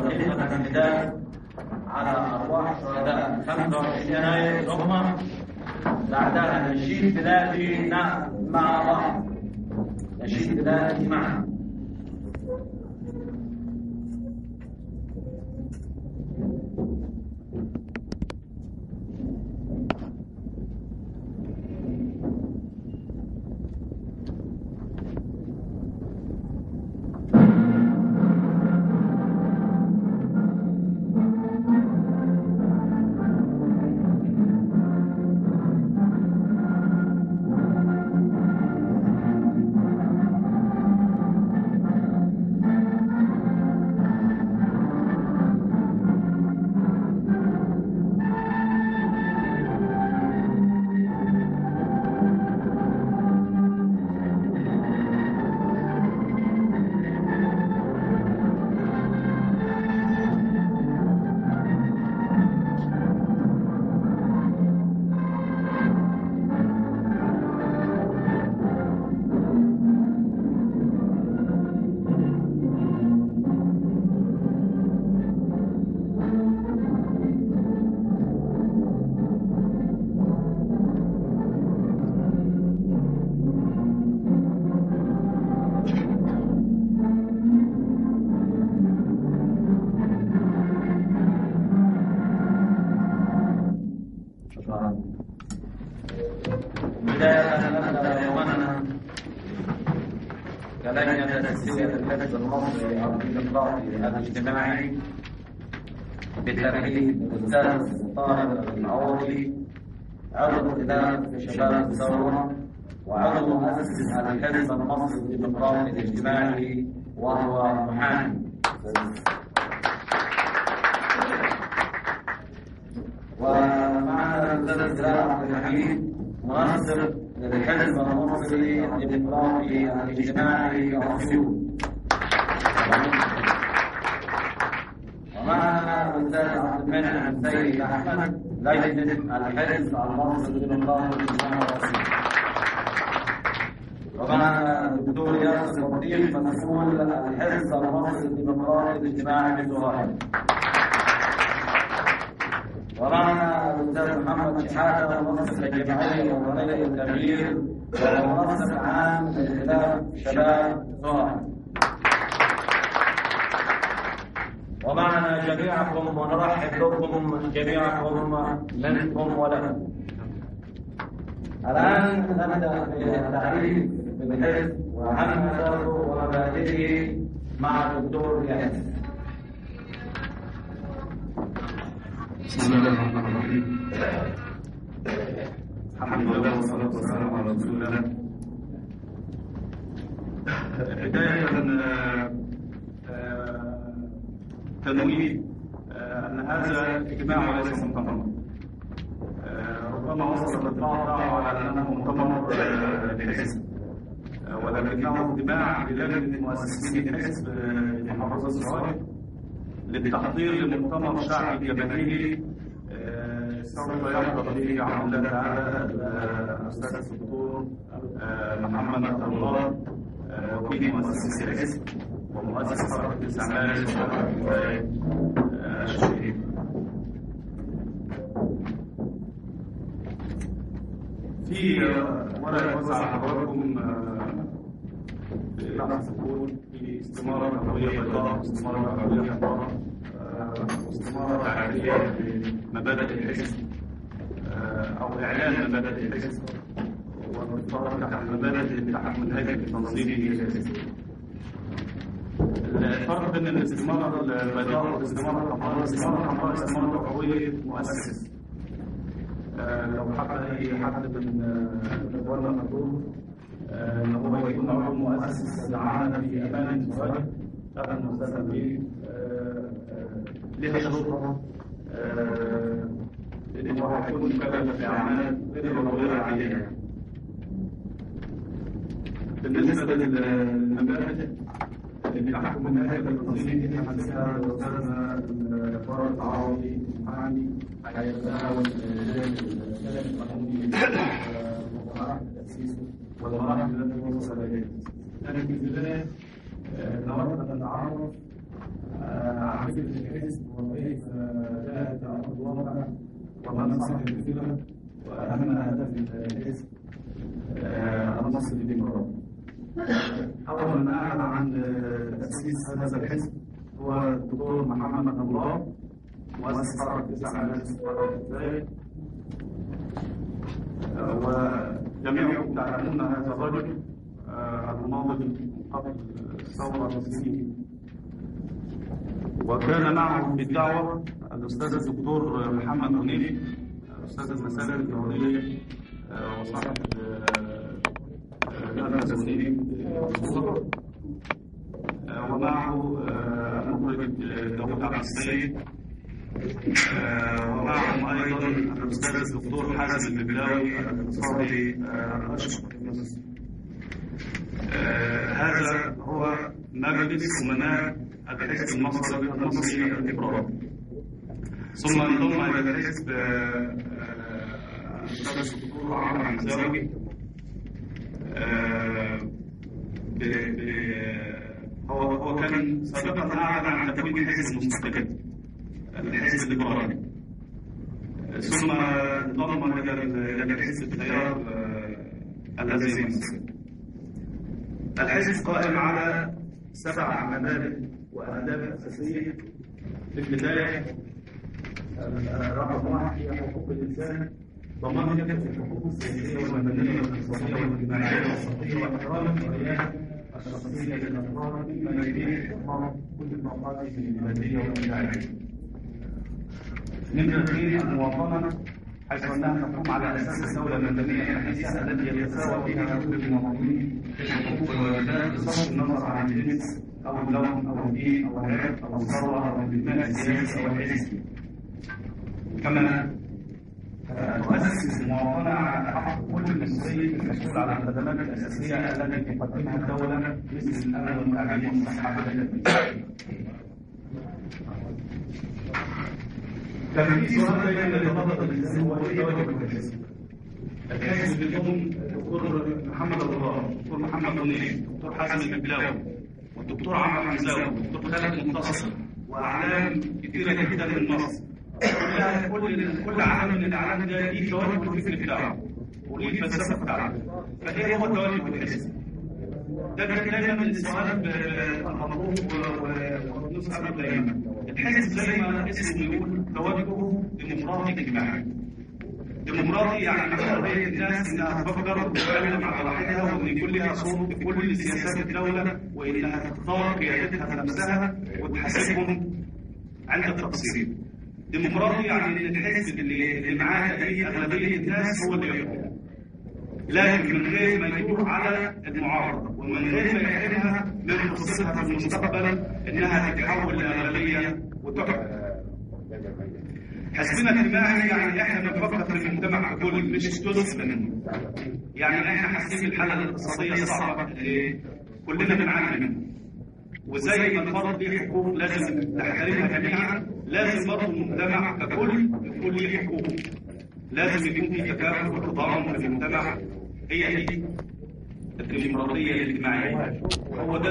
دقيقة نداء على أرواح شهداء 25 يناير ثم بعدها نشيد بلادي مع بعض. نشيد بلادي معا. بداية نبدأ يومنا كلجنة تسوية الحزب المصري الديمقراطي الاجتماعي بترحيب الأستاذ طاهر العوضي، عضو ائتلاف شباب الثورة وعضو مؤسس الحزب المصري الديمقراطي الاجتماعي وهو محامي. ومعنا الأستاذ زلاء عبد الحميد منسق للحزب المصري الديمقراطي الاجتماعي الأصيل. ومعنا الأستاذ عبد المنعم سيد أحمد لجنة الحزب المصري الديمقراطي الاجتماعي الأصيل. ومعنا الدكتور ياسر الدين مسؤول الحزب المصري الديمقراطي الاجتماعي بزهير. ومعنا الأستاذ محمد شحاتة المنسق الجمعية الوطنية الكبير والمنسق العام لائتلاف شباب زهير. ومعنا جميعكم ونرحب بكم جميعكم منكم ولكم. الآن نبدأ بالتعريف بالحزب وعن أهدافه ومبادئه مع الدكتور ياسر. بسم الله الرحمن الرحيم. الحمد لله والصلاة والسلام على رسول الله. بداية تنويه أن هذا اجتماع وليس مؤتمر. ربما وصلت الدعوة على أنه مؤتمر للحزب، ولكنه اجتماع بلجنة مؤسسين الحزب في محافظة زهير للتحضير لمؤتمر شعبي جماهيري سوف يحضر فيه عون الله تعالى الأستاذ الدكتور محمد الله، وكيل مؤسس الحزب ومؤسس حركة الاستعمال الشهيد. في ورقة وزع على حضراتكم بإضافة تكون في استمارة نووية بيضاء واستمارة نووية حمراء واستمارة تعريفية بمبادئ الحزب أو إعلان مبادئ الحزب والإطلاق تحت المبادئ تحت منهج التنظيمي للحزب. الفرق بين الاستمارة البيضاء والاستمارة الحمراء، الاستمارة الحمراء استمارة توعوية مؤسس. لو حب أي حد من إخواننا المطلوب ان هو يكون عضو مؤسس معانا في امانه زهير شغل مؤسسه به لها شروطها، لان هو هيكون مكلف باعمال غير عاديه. بالنسبه للمبادئ اللي تحكم منهج التنظيم دي حدثها الاستاذ فرج العوضي المحامي هيتناول الكلام القانوني ومراحل تاسيسه والمراحل التي وصل اليها. لكن في البدايه نود ان نتعرف كيف الحزب وكيف جاءت على ارض الواقع ومن صاحب الفكره واهم اهداف الحزب المصري الديمقراطي. اول من اعلن عن تاسيس هذا الحزب هو الدكتور محمد ابو الله، مؤسس حركه 9 مارس، وجميعكم تعلمون هذا الرجل المناضل قبل الثوره بسنين. وكان معه في الدعوه الاستاذ الدكتور محمد منير، استاذ المسالك الدوليه وصاحب مركز منير، ومعه المخرج داوود عبد السيد، ومعهم ايضا الاستاذ الدكتور حازم البلاوي الاقتصادي الاشهر في مصر. هذا هو مجلس امناء الحزب المصري الديمقراطي. ثم انضم الى الحزب الاستاذ الدكتور عمرو حمزاوي، هو كان سابقا اعلن عن تكوين حزب مستقل، الحزب الليبرالي، ثم انضم الى الحزب التيار الذي يمثل. الحزب قائم على 7 مبادئ واهداف اساسيه. في البدايه رقم 1 هي حقوق الانسان، ضمان كافه الحقوق السياسيه والمدنيه والاقتصاديه والاجتماعيه والصحيه واحترام الحريات الشخصيه للافراد بما يبيح احترام كل المقاصد الماديه والاجتماعيه. نمرة 2 المواطنة، حيث انها تقوم على اساس الدوله المدنيه الحديثه التي يتساوى فيها كل المواطنين في الحقوق والواجبات بصرف النظر عن الجنس او اللون او الدين او العرق او الثروه او الانتماء السياسي او الحزبي. كما تؤسس المواطنه على حق كل مصري المسؤول على الخدمات الاساسيه التي تقدمها الدوله مثل الامن والتعليم والصحه. كان في سؤال دايما يتردد الانسان هو ايه واجب الحزب؟ الحزب بيضم الدكتور محمد ابو الله، الدكتور محمد منير، الدكتور حازم البلاوي، والدكتور عمرو حمزاوي، والدكتور خالد منتصر، واعلام كثيره جدا من مصر. كل عالم من الاعلام ده ليه تواجد الفكر بتاعه وليه الفلسفه بتاعته. فايه هو تواجد الحزب؟ ده كان دايما السؤال المطلوب ونسال دايما. الحزب زي ما اسمه يقول تواجده ديمقراطي اجتماعي. ديمقراطي يعني حريه الناس انها تفكر وتتكلم على راحتها، وان يكون لها صوت في كل سياسات الدوله، وانها تختار قيادتها بنفسها وتحاسبهم عند التقصير. ديمقراطي يعني ان الحزب اللي معاه اغلبيه الناس هو اللي يحكم، لكن من غير ما يدور على المعارضه، ومن غير ما يحرمها من فرصتها في المستقبل انها تتحول لاغلبيه وتحكم. حزبنا اجتماعي يعني احنا بنفكر في المجتمع ككل مش جزء منه. يعني احنا حاسين بالحاله الاقتصاديه الصعبه اللي كلنا بنعاني منها، وزي ما الفرد ليه حقوق لازم نحترمها جميعا، لازم برضه المجتمع ككل يكون ليه حقوق. لازم يكون في تكافؤ وتضامن في المجتمع. هي دي الديمقراطيه الاجتماعيه. هو ده